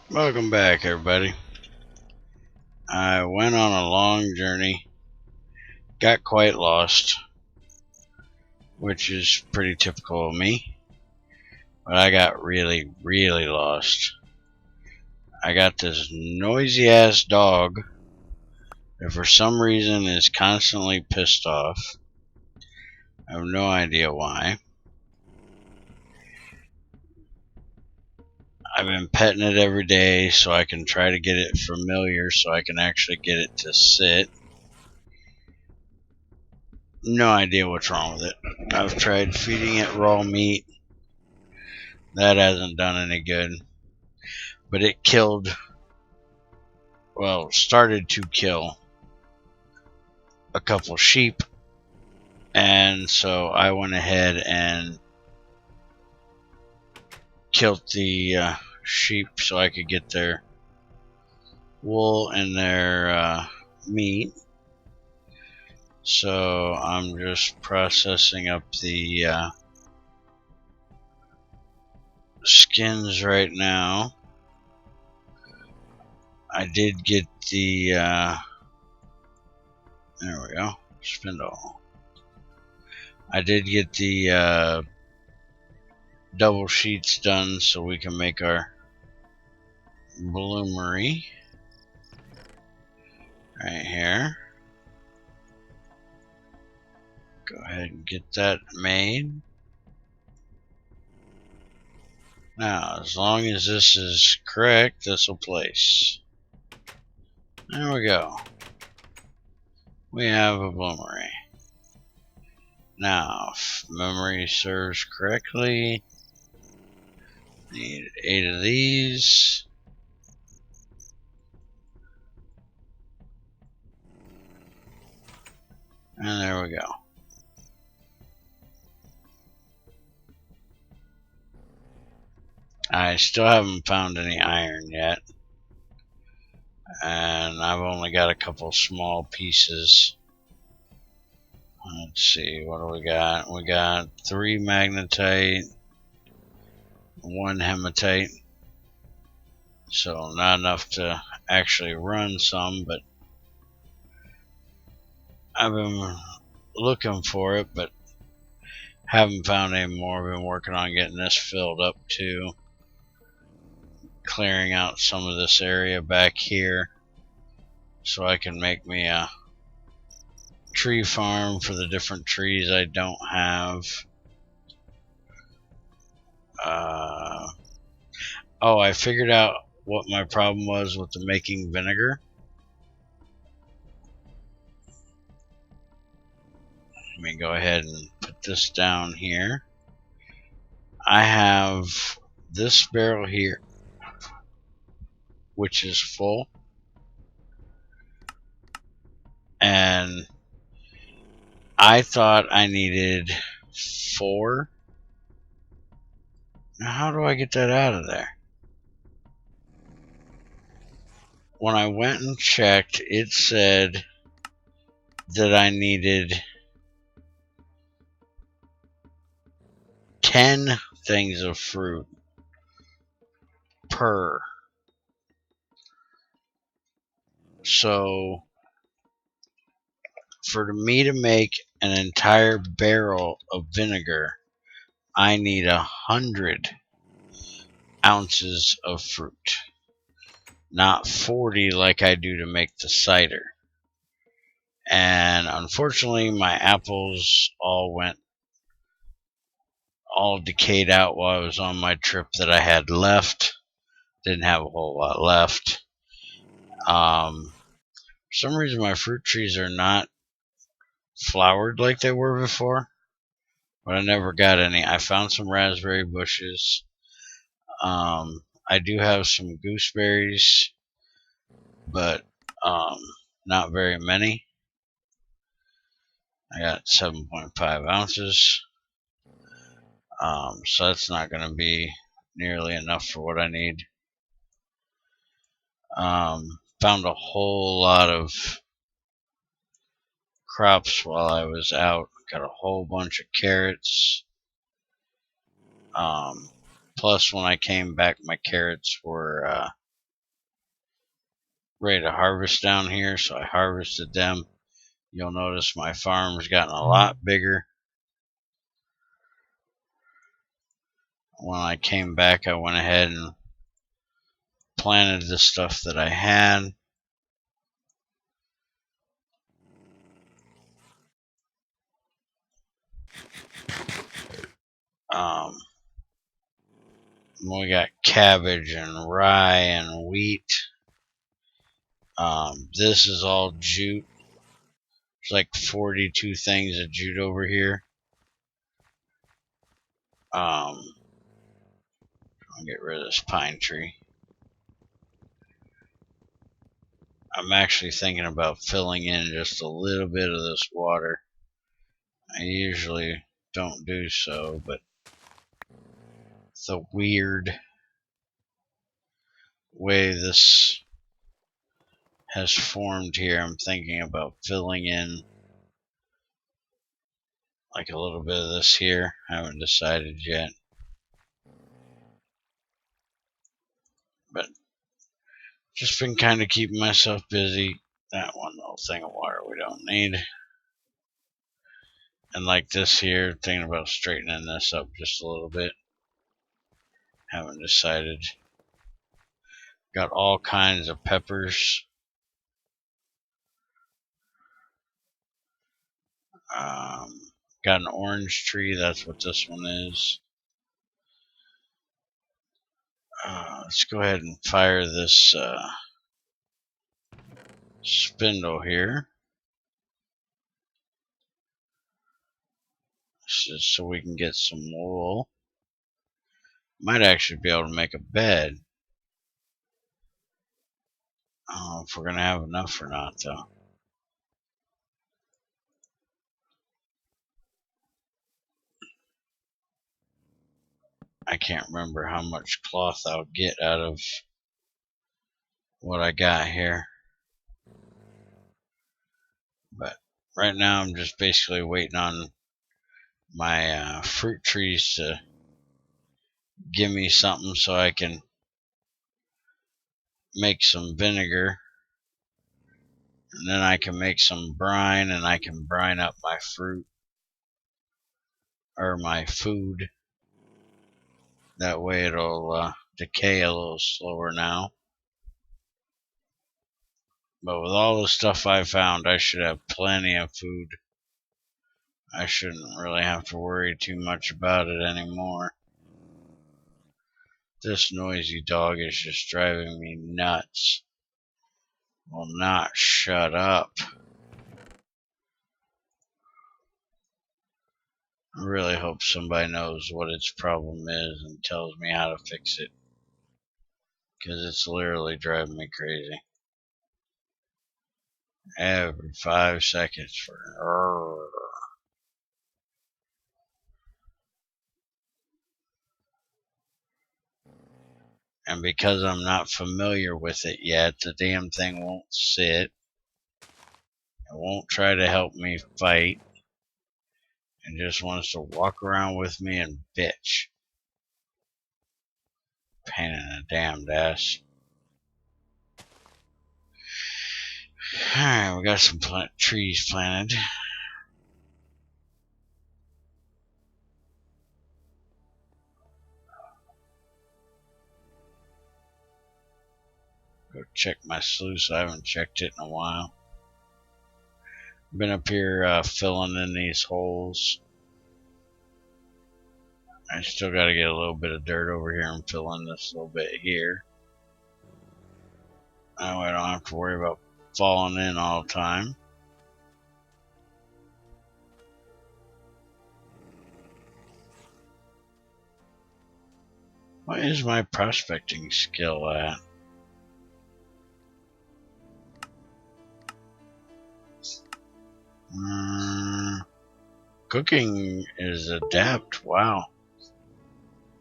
Welcome back, everybody. I went on a long journey, got quite lost, which is pretty typical of me, but I got really lost. I got this noisy ass dog that for some reason is constantly pissed off. I have no idea why. I've been petting it every day so I can try to get it familiar so I can actually get it to sit. No idea what's wrong with it. I've tried feeding it raw meat. That hasn't done any good. But it started to kill a couple sheep. And so I went ahead and killed the sheep so I could get their wool and their meat. So I'm just processing up the skins right now. I did get the there we go, spindle. I did get the double sheets done so we can make our Bloomery right here. Go ahead and get that made. Now, as long as this is correct, this will place. There we go. We have a Bloomery. Now, if memory serves correctly, need 8 of these. And there we go. I still haven't found any iron yet. And I've only got a couple small pieces. Let's see, what do we got? We got 3 magnetite, 1 hematite. So not enough to actually run some, but I've been looking for it, but haven't found any more. I've been working on getting this filled up too. Clearing out some of this area back here so I can make me a tree farm for the different trees I don't have. Oh, I figured out what my problem was with the making vinegar. Let me go ahead and put this down here. I have this barrel here, which is full, and I thought I needed 4. Now, how do I get that out of there? When I went and checked, it said that I needed 10 things of fruit per. So for me to make an entire barrel of vinegar, I need 100 ounces of fruit, not 40 like I do to make the cider. And unfortunately, my apples all decayed out while I was on my trip that I had left. Didn't have a whole lot left. For some reason, my fruit trees are not flowered like they were before, but I never got any. I found some raspberry bushes. I do have some gooseberries, but not very many. I got 7.5 ounces. So that's not going to be nearly enough for what I need. Found a whole lot of crops while I was out. Got a whole bunch of carrots. Plus, when I came back, my carrots were ready to harvest down here, so I harvested them. You'll notice my farm's gotten a lot bigger. When I came back, I went ahead and planted the stuff that I had. We got cabbage and rye and wheat. This is all jute. There's like 42 things of jute over here. I'll get rid of this pine tree. I'm actually thinking about filling in just a little bit of this water. I usually don't do so, but it's a weird way this has formed here. I'm thinking about filling in like a little bit of this here. I haven't decided yet. But just been kind of keeping myself busy. That one little thing of water we don't need. And like this here, thinking about straightening this up just a little bit. Haven't decided. Got all kinds of peppers. Got an orange tree. That's what this one is. Let's go ahead and fire this spindle here. Just so we can get some wool. Might actually be able to make a bed. I don't know if we're going to have enough or not, though. I can't remember how much cloth I'll get out of what I got here. But right now I'm just basically waiting on my fruit trees to give me something so I can make some vinegar. And then I can make some brine, and I can brine up my fruit or my food. That way it'll decay a little slower now. But with all the stuff I found, I should have plenty of food. I shouldn't really have to worry too much about it anymore. This noisy dog is just driving me nuts. Will not shut up. I really hope somebody knows what its problem is and tells me how to fix it. Because it's literally driving me crazy. Every 5 seconds for... And because I'm not familiar with it yet, the damn thing won't sit. It won't try to help me fight. And just wants to walk around with me and bitch. Pain in the damned ass. Alright, we got some trees planted. Go check my sluice. I haven't checked it in a while. Been up here filling in these holes. I still got to get a little bit of dirt over here and fill in this little bit here. That way I don't have to worry about falling in all the time. What is my prospecting skill at? Cooking is adept. Wow.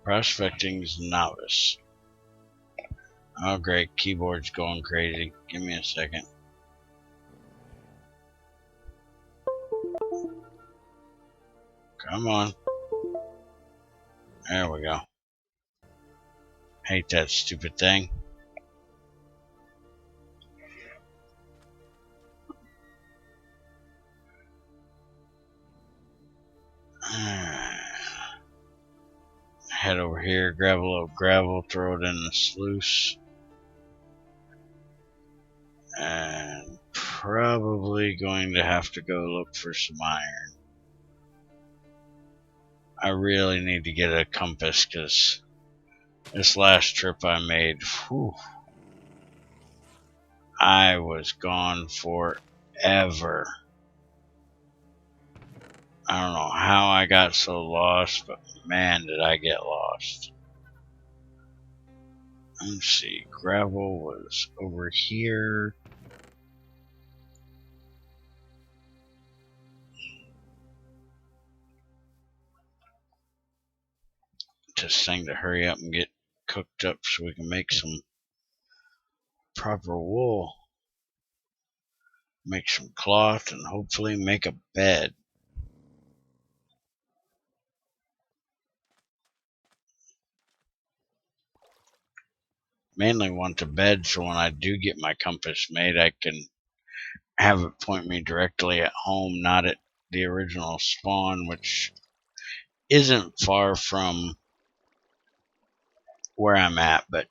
Prospecting's novice. Oh great, keyboard's going crazy. Give me a second. Come on. There we go. Hate that stupid thing. head over here, grab a little gravel, throw it in the sluice, and probably going to have to go look for some iron. I really need to get a compass because this last trip I made, whew, I was gone forever. I don't know how I got so lost, but man, did I get lost. Let's see, gravel was over here. This thing to hurry up and get cooked up so we can make some proper wool. Make some cloth and hopefully make a bed. Mainly want the bed so when I do get my compass made, I can have it point me directly at home, not at the original spawn, which isn't far from where I'm at, but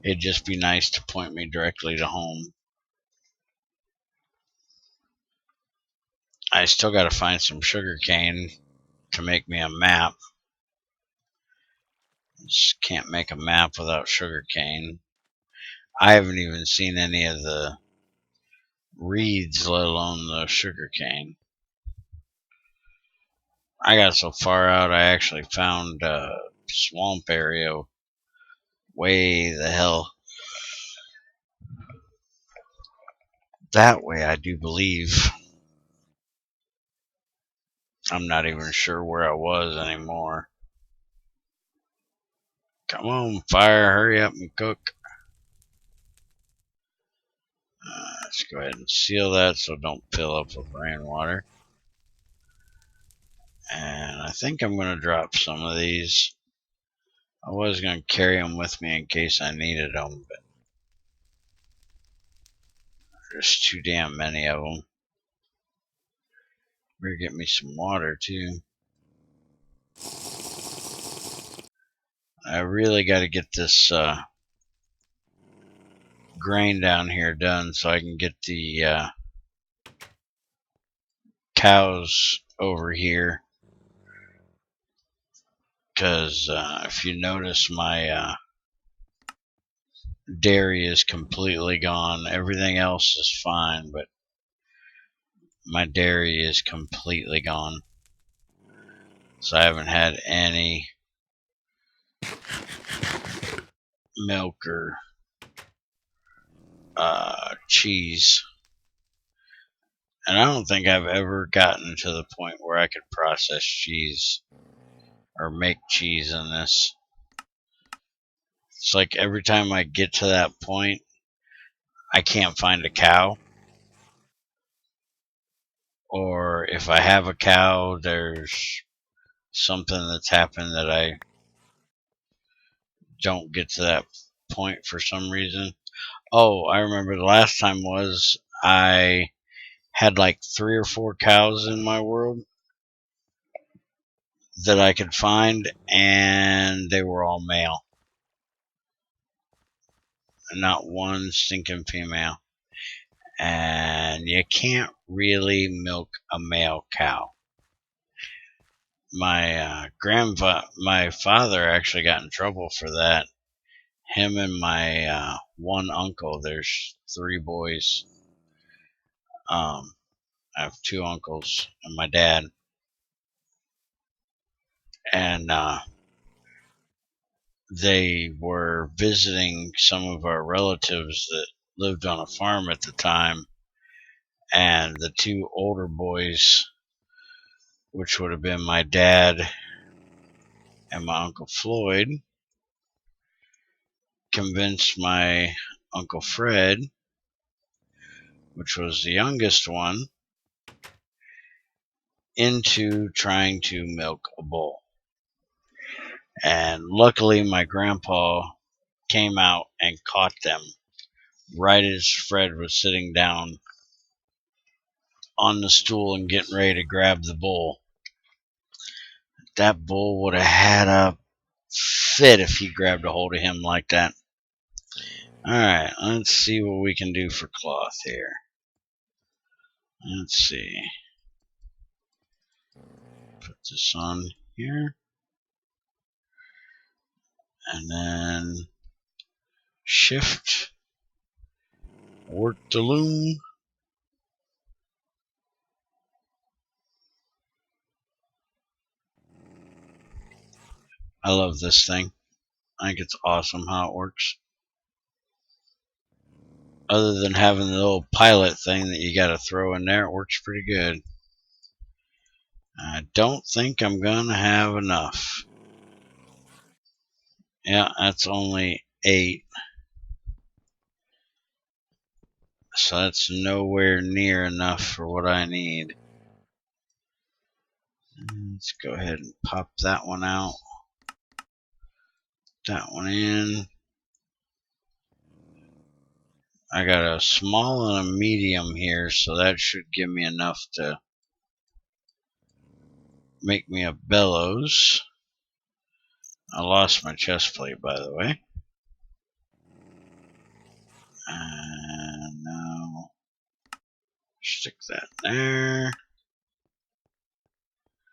it'd just be nice to point me directly to home. I still got to find some sugar cane to make me a map. Just can't make a map without sugar cane. I haven't even seen any of the reeds, let alone the sugar cane. I got so far out, I actually found a swamp area way the hell that way, I do believe. I'm not even sure where I was anymore. Come on, fire, hurry up and cook. Let's go ahead and seal that so it don't fill up with rainwater. And I think I'm going to drop some of these. I was going to carry them with me in case I needed them, but there's too damn many of them. Better get me some water too. I really got to get this grain down here done so I can get the cows over here. Because if you notice, my dairy is completely gone. Everything else is fine, but my dairy is completely gone. So I haven't had any milk or cheese. And I don't think I've ever gotten to the point where I could process cheese or make cheese in this. It's like every time I get to that point, I can't find a cow. Or if I have a cow, there's something that's happened that I don't get to that point for some reason. Oh, I remember the last time was I had like 3 or 4 cows in my world that I could find, and they were all male. Not one stinking female. And you can't really milk a male cow. My my father actually got in trouble for that. Him and my one uncle. There's 3 boys. I have 2 uncles and my dad. And they were visiting some of our relatives that lived on a farm at the time. And the 2 older boys, which would have been my dad and my Uncle Floyd, convinced my Uncle Fred, which was the youngest one, into trying to milk a bull. And luckily my grandpa came out and caught them right as Fred was sitting down on the stool and getting ready to grab the bull. That bull would have had a fit if he grabbed a hold of him like that. Alright, let's see what we can do for cloth here. Let's see. Put this on here. And then shift. Work the loom. I love this thing. I think it's awesome how it works. Other than having the little pilot thing that you gotta throw in there, it works pretty good. I don't think I'm gonna have enough. Yeah, that's only 8. So that's nowhere near enough for what I need. Let's go ahead and pop that one out. That one in. I got a small and a medium here, so that should give me enough to make me a bellows. I lost my chest plate, by the way. And now stick that there.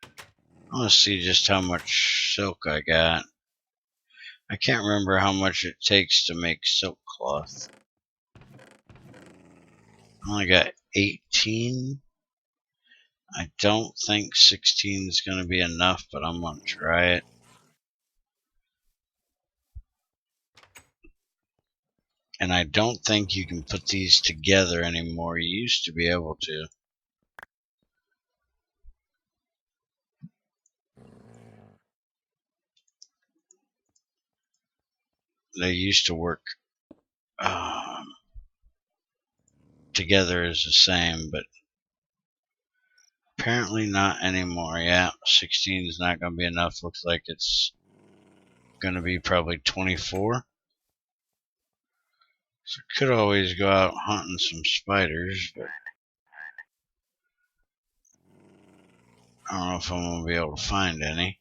I want to see just how much silk I got. I can't remember how much it takes to make silk cloth. I only got 18. I don't think 16 is going to be enough, but I'm going to try it. And I don't think you can put these together anymore. You used to be able to. They used to work together as the same, but apparently not anymore. Yeah, 16 is not going to be enough. Looks like it's going to be probably 24. So I could always go out hunting some spiders, but I don't know if I'm going to be able to find any.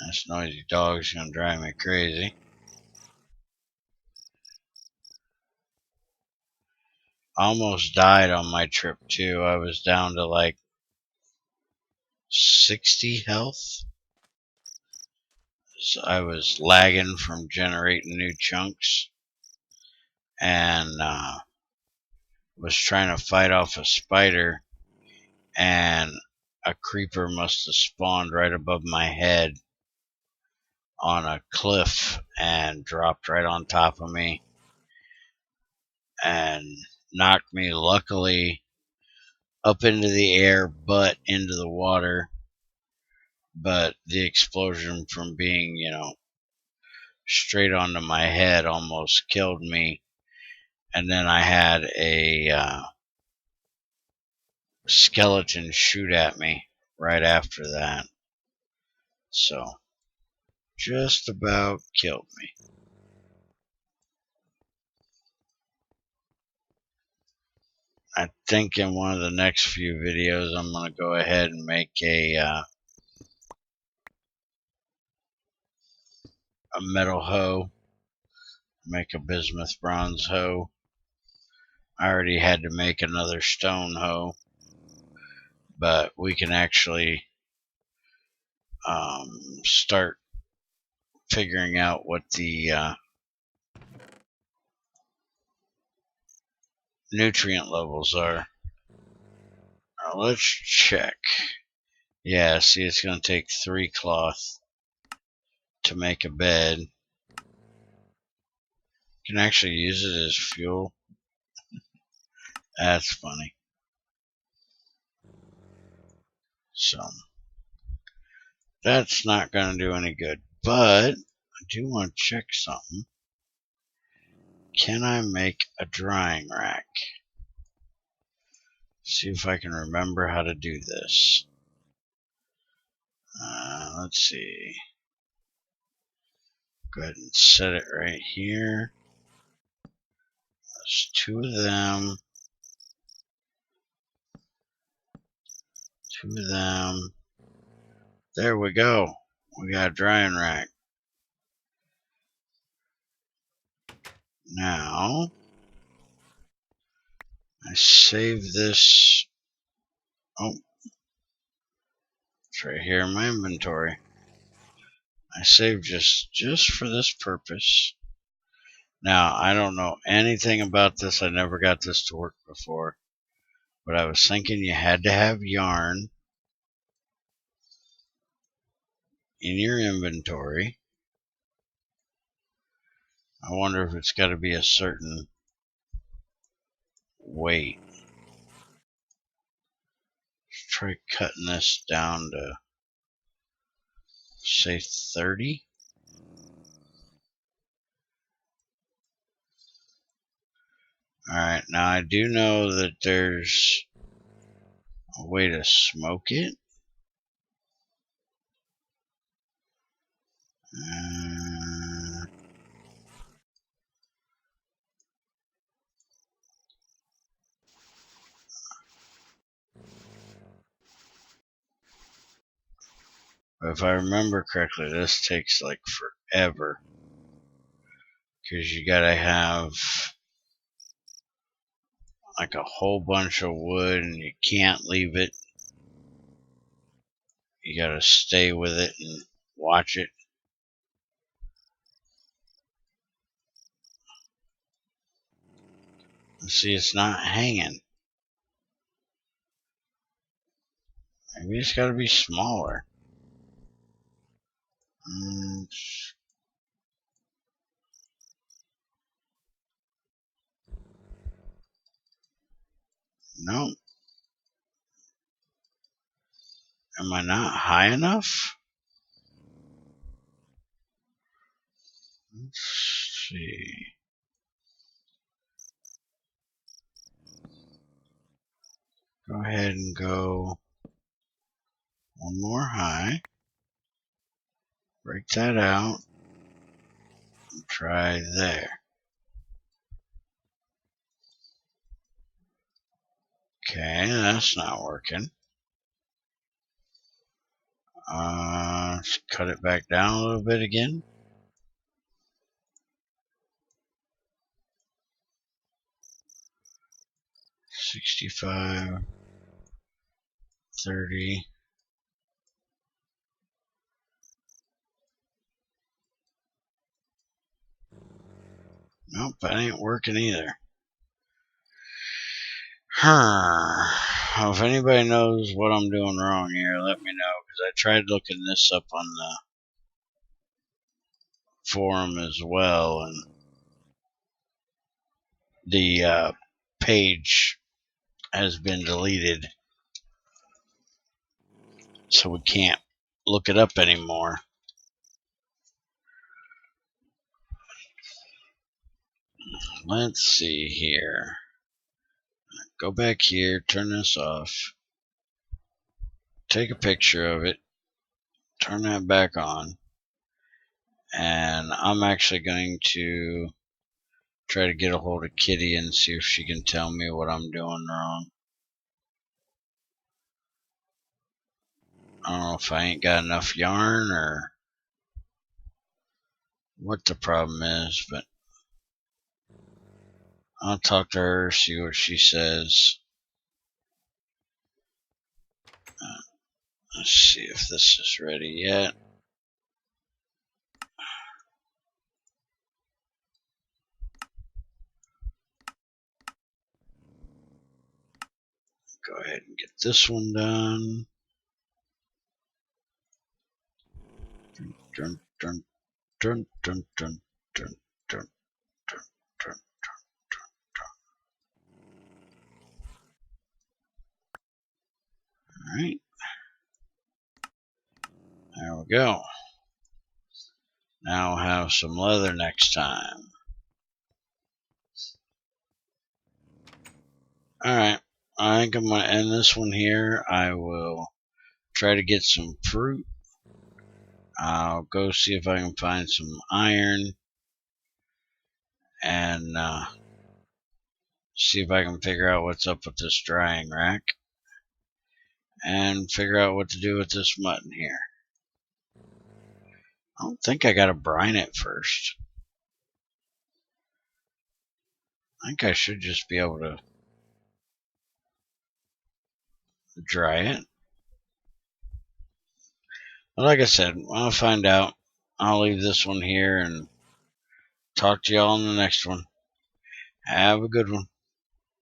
This noisy dog's going to drive me crazy. I almost died on my trip too. I was down to like 60 health. So I was lagging from generating new chunks. And was trying to fight off a spider, and a creeper must have spawned right above my head on a cliff and dropped right on top of me and knocked me luckily up into the air but into the water. But the explosion from being, straight onto my head almost killed me. And then I had a skeleton shoot at me right after that. So, just about killed me. I think in one of the next few videos I'm going to go ahead and make a metal hoe. Make a bismuth bronze hoe. I already had to make another stone hoe, but we can actually start figuring out what the nutrient levels are. Let's check. Yeah, see, it's going to take 3 cloth to make a bed. You can actually use it as fuel. That's funny. So, that's not going to do any good. But I do want to check something. Can I make a drying rack? See if I can remember how to do this. Let's see. Go ahead and set it right here. There's 2 of them. 2 of them. There we go. We got a drying rack. Now, I save this. Oh, it's right here in my inventory. I saved just for this purpose. Now, I don't know anything about this. I never got this to work before. But I was thinking you had to have yarn in your inventory. I wonder if it's got to be a certain weight. Let's try cutting this down to, say, 30. Alright, now I do know that there's a way to smoke it. If I remember correctly, this takes like forever. Because you gotta have like a whole bunch of wood and you can't leave it. You gotta stay with it and watch it. See, it's not hanging. Maybe it's gotta be smaller. No. Am I not high enough? Let's see. Go ahead and go one more high. Break that out. And try there. Okay, that's not working. Let's cut it back down a little bit again. 65, 30. Nope, that ain't working either. If anybody knows what I'm doing wrong here, let me know, because I tried looking this up on the forum as well, and the page has been deleted, so we can't look it up anymore. Let's see here. Go back here, turn this off, take a picture of it, turn that back on, and I'm actually going to try to get a hold of Kitty and see if she can tell me what I'm doing wrong. I don't know if I ain't got enough yarn or what the problem is, but I'll talk to her, see what she says. Let's see if this is ready yet. Go ahead and get this one done. Dun, dun, dun, dun, dun, dun, dun, dun, dun, dun. Alright. There we go. Now we'll have some leather next time. Alright. I think I'm going to end this one here. I will try to get some fruit. I'll go see if I can find some iron and see if I can figure out what's up with this drying rack and figure out what to do with this mutton here. I don't think I gotta brine it first. I think I should just be able to dry it. But like I said, I'll find out. I'll leave this one here and talk to y'all in the next one. Have a good one.